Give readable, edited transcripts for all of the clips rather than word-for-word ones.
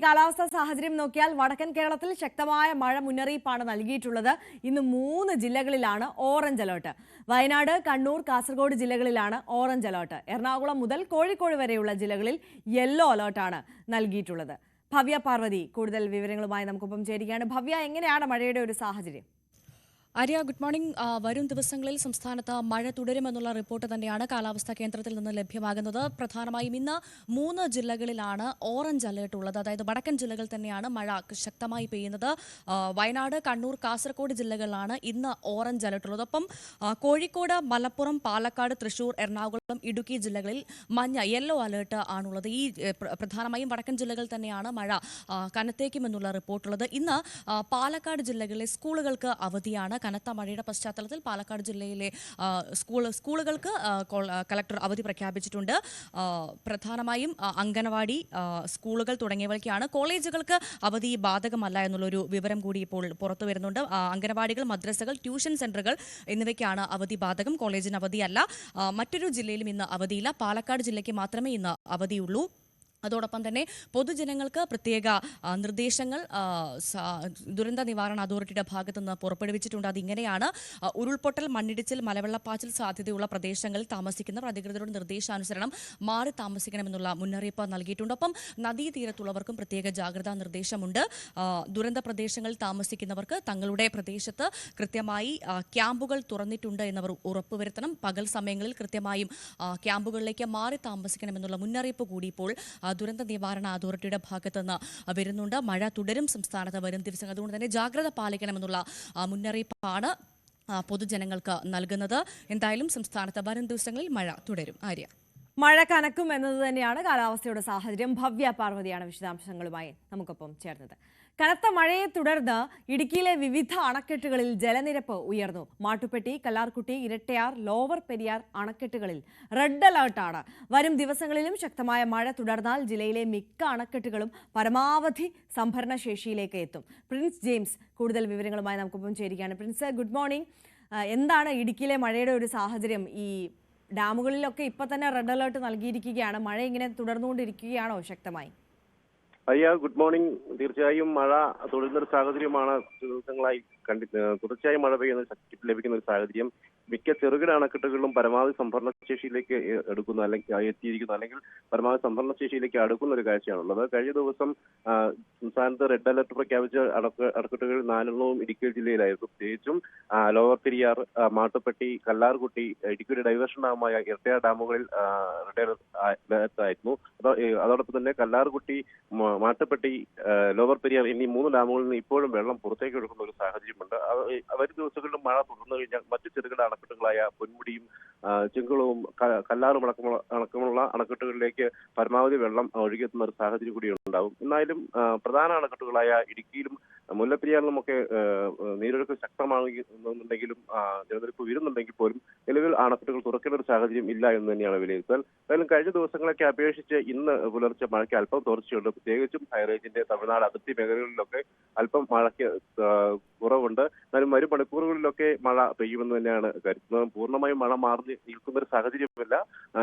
കാലാവസ്ഥാ സാഹചര്യം നോക്കിയാൽ വടക്കൻ കേരളത്തിൽ ശക്തമായ മഴ മുന്നറിയിപ്പാണ് നൽകിയിട്ടുള്ളത്. ഇന്ന് 3 ജില്ലകളിലാണ് ഓറഞ്ച് അലർട്ട്. വയനാട്, കണ്ണൂർ, കാസർഗോഡ് ജില്ലകളിലാണ് ഓറഞ്ച് അലർട്ട്. എറണാകുളം മുതൽ കോഴിക്കോട് വരെയുള്ള ജില്ലകളിൽ യെല്ലോ അലർട്ടാണ് നൽകിയിട്ടുള്ളത്. ഭവ്യ പാർവതി കൂടുതൽ വിവരങ്ങളുമായി നമുക്കൊപ്പം ചേരുകയാണ്. ഭവ്യ, എങ്ങനെയാണ് മഴയുടെ ഒരു സാഹചര്യം? Arya, good morning. വരും ദിവസങ്ങളിൽ സംസ്ഥാനത്ത് മഴ തുടരുമെന്നുള്ള റിപ്പോർട്ട് തന്നെയാണ് കാലാവസ്ഥാ കേന്ദ്രത്തിൽ നിന്ന് ലഭ്യമാകുന്നത്. പ്രധാനമായും ഇന്ന് 3 ജില്ലകളിലാണ് ഓറഞ്ച് അലേർട്ട് ഉള്ളത്. അതായത് വടക്കൻ ജില്ലകൾ തന്നെയാണ് മഴ ശക്തമായി പെയ്യുന്നത്. വയനാട്, കണ്ണൂർ, കാസർഗോഡ് ജില്ലകളിലാണ് ഇന്ന് ഓറഞ്ച് അലേർട്ട് ഉള്ളത്. ഒപ്പം കോഴിക്കോട്, മലപ്പുറം, പാലക്കാട്, തൃശൂർ, എറണാകുളം, ഇടുക്കി ജില്ലകളിൽ യെല്ലോ അലേർട്ട് ആണുള്ളത്. ഈ പ്രധാനമായും വടക്കൻ ജില്ലകൾ തന്നെയാണ് മഴ കനത്തേക്കുമെന്നുള്ള റിപ്പോർട്ടുള്ളത്. ഇന്ന് പാലക്കാട് ജില്ലകളിലെ സ്കൂളുകൾക്ക് അവധിയാണ്. കനത്ത മഴയുടെ പശ്ചാത്തലത്തിൽ പാലക്കാട് ജില്ലയിലെ സ്കൂളുകൾക്ക് കളക്ടർ അവധി പ്രഖ്യാപിച്ചിട്ടുണ്ട്. പ്രധാനമായും അംഗനവാടി, സ്കൂളുകൾ തുടങ്ങിയവയ്ക്കാണ്. കോളേജുകൾക്ക് അവധി ബാധകമല്ല എന്നുള്ളൊരു വിവരം കൂടി ഇപ്പോൾ പുറത്തു വരുന്നുണ്ട്. അംഗനവാടികൾ, മദ്രസകൾ, ട്യൂഷൻ സെന്ററുകൾ എന്നിവയ്ക്കാണ് അവധി ബാധകം. കോളേജിന് അവധിയല്ല. മറ്റൊരു ജില്ലയിലും ഇന്ന് അവധിയില്ല. പാലക്കാട് ജില്ലയ്ക്ക് മാത്രമേ ഇന്ന് അവധിയുള്ളൂ. അതോടൊപ്പം തന്നെ പൊതുജനങ്ങൾക്ക് പ്രത്യേക നിർദ്ദേശങ്ങൾ ദുരന്ത നിവാരണ അതോറിറ്റിയുടെ ഭാഗത്തുനിന്ന് പുറപ്പെടുവിച്ചിട്ടുണ്ട്. അതിങ്ങനെയാണ്: ഉരുൾപൊട്ടൽ, മണ്ണിടിച്ചിൽ, മലവെള്ളപ്പാച്ചിൽ സാധ്യതയുള്ള പ്രദേശങ്ങളിൽ താമസിക്കുന്നവർ അധികൃതരുടെ നിർദ്ദേശാനുസരണം മാറി താമസിക്കണമെന്നുള്ള മുന്നറിയിപ്പ് നൽകിയിട്ടുണ്ട്. ഒപ്പം നദീതീരത്തുള്ളവർക്കും പ്രത്യേക ജാഗ്രതാ നിർദ്ദേശമുണ്ട്. ദുരന്ത പ്രദേശങ്ങളിൽ താമസിക്കുന്നവർക്ക് തങ്ങളുടെ പ്രദേശത്ത് കൃത്യമായി ക്യാമ്പുകൾ തുറന്നിട്ടുണ്ട് എന്നവർ ഉറപ്പുവരുത്തണം. പകൽ സമയങ്ങളിൽ കൃത്യമായും ക്യാമ്പുകളിലേക്ക് മാറി താമസിക്കണമെന്നുള്ള മുന്നറിയിപ്പ് കൂടി ഇപ്പോൾ ദുരന്ത നിവാരണ അതോറിറ്റിയുടെ ഭാഗത്തുനിന്ന് വരുന്നുണ്ട്. മഴ തുടരും സംസ്ഥാനത്ത് വരും ദിവസങ്ങൾ. അതുകൊണ്ട് തന്നെ ജാഗ്രത പാലിക്കണമെന്നുള്ള മുന്നറിയിപ്പാണ് പൊതുജനങ്ങൾക്ക് നൽകുന്നത്. എന്തായാലും സംസ്ഥാനത്ത് വരും ദിവസങ്ങളിൽ മഴ തുടരും. ആര്യ, മഴ കനക്കും എന്നത് തന്നെയാണ് കാലാവസ്ഥയുടെ സാഹചര്യം. ഭവ്യ പാർവതിയാണ് വിശദാംശങ്ങളുമായി നമുക്കൊപ്പം ചേർന്നത്. കനത്ത മഴയെ തുടർന്ന് ഇടുക്കിയിലെ വിവിധ അണക്കെട്ടുകളിൽ ജലനിരപ്പ് ഉയർന്നു. മാട്ടുപ്പെട്ടി, കല്ലാർകുട്ടി, ഇരട്ടയാർ, ലോവർ പെരിയാർ അണക്കെട്ടുകളിൽ റെഡ് അലർട്ടാണ്. വരും ദിവസങ്ങളിലും ശക്തമായ മഴ തുടർന്നാൽ ജില്ലയിലെ മിക്ക അണക്കെട്ടുകളും പരമാവധി സംഭരണ ശേഷിയിലേക്ക് എത്തും. പ്രിൻസ് ജെയിംസ് കൂടുതൽ വിവരങ്ങളുമായി നമുക്കൊപ്പം ചേരുകയാണ്. Prince, good morning. എന്താണ് ഇടുക്കിയിലെ മഴയുടെ ഒരു സാഹചര്യം? ഈ ഡാമുകളിലൊക്കെ ഇപ്പൊ തന്നെ റെഡ് അലർട്ട് നൽകിയിരിക്കുകയാണ്. മഴ ഇങ്ങനെ തുടർന്നുകൊണ്ടിരിക്കുകയാണോ ശക്തമായി? Good morning. തീർച്ചയായും മഴ തുടരുന്നൊരു സാഹചര്യമാണ് ദിവസങ്ങളായി തുടർച്ചയായി മഴ പെയ്യുന്ന ലഭിക്കുന്ന ഒരു സാഹചര്യം. മിക്ക ചെറുകിട അണക്കെട്ടുകളിലും പരമാവധി സംഭരണ ശേഷിയിലേക്ക് എടുക്കുന്ന എത്തിയിരിക്കുന്നു, അല്ലെങ്കിൽ പരമാവധി സംഭരണ ശേഷിയിലേക്ക് അടുക്കുന്ന ഒരു കാഴ്ചയാണുള്ളത്. കഴിഞ്ഞ ദിവസം സംസ്ഥാനത്ത് റെഡ് അലർട്ട് പ്രഖ്യാപിച്ച അണക്കെട്ടുകളിൽ 4 ഇടുക്കി ജില്ലയിലായിരുന്നു. പ്രത്യേകിച്ചും ലോവർ പെരിയാർ, മാട്ടുപ്പെട്ടി, കല്ലാർകുട്ടി, ഇടുക്കിയുടെ ഡൈവേർഷൻ ഡാമായ ഇരട്ടയാർ ഡാമുകളിൽ റെഡ് അലർട്ട് ആയിരുന്നു. അതോടൊപ്പം തന്നെ കല്ലാർകുട്ടി, മാട്ടുപ്പെട്ടി, ലോവർ പെരിയാർ എന്നീ 3 ഡാമുകളിൽ നിന്ന് ഇപ്പോഴും വെള്ളം പുറത്തേക്ക് എടുക്കുന്ന ഒരു സാഹചര്യമുണ്ട്. വരും ദിവസങ്ങളിലും മഴ തുടർന്നു കഴിഞ്ഞാൽ മറ്റു ചെറുകിട അണക്കെട്ടുകളായ പൊന്മുടിയും ചെങ്കുളവും കല്ലാറും അടക്കമുള്ള അണക്കെട്ടുകളിലേക്ക് പരമാവധി വെള്ളം ഒഴുകിയെത്തുന്ന ഒരു സാഹചര്യം കൂടി ഉണ്ടാവും. എന്നാലും പ്രധാന അണക്കെട്ടുകളായ ഇടുക്കിയിലും മുല്ലപ്പെരിയാറിലുമൊക്കെ നീരൊഴുക്ക് ശക്തമാണെന്നുണ്ടെങ്കിലും ജലനിരപ്പ് ഉയരുന്നുണ്ടെങ്കിൽ പോലും നിലവിൽ അണക്കെട്ടുകൾ തുറക്കേണ്ട ഒരു സാഹചര്യം ഇല്ല എന്ന് തന്നെയാണ് വിലയിരുത്തൽ. എന്തായാലും കഴിഞ്ഞ ദിവസങ്ങളൊക്കെ അപേക്ഷിച്ച് ഇന്ന് പുലർച്ചെ മഴയ്ക്ക് അല്പം തോർച്ചയുണ്ട്. പ്രത്യേകിച്ചും ഹൈറേഞ്ചിന്റെ തമിഴ്നാട് അതിർത്തി മേഖലകളിലൊക്കെ അല്പം മഴയ്ക്ക് കുറവുണ്ട്. എന്നാലും വരും മണിക്കൂറുകളിലൊക്കെ മഴ പെയ്യുമെന്ന് തന്നെയാണ് കരുതുന്നത്. പൂർണ്ണമായും മഴ മാറി നിൽക്കുന്ന ഒരു സാഹചര്യമല്ല.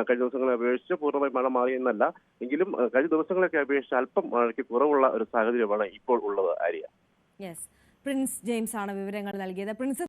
കഴിഞ്ഞ ദിവസങ്ങളെ അപേക്ഷിച്ച് പൂർണ്ണമായും മഴ മാറിയെന്നല്ല, എങ്കിലും കഴിഞ്ഞ ദിവസങ്ങളൊക്കെ അപേക്ഷിച്ച് അല്പം മഴയ്ക്ക് കുറവുള്ള ഒരു സാഹചര്യമാണ് ഇപ്പോൾ ഉള്ളത്. ആര്യ, പ്രിൻസ് ജെയിംസ് ആണ് വിവരങ്ങൾ നൽകിയത്. പ്രിൻസ്,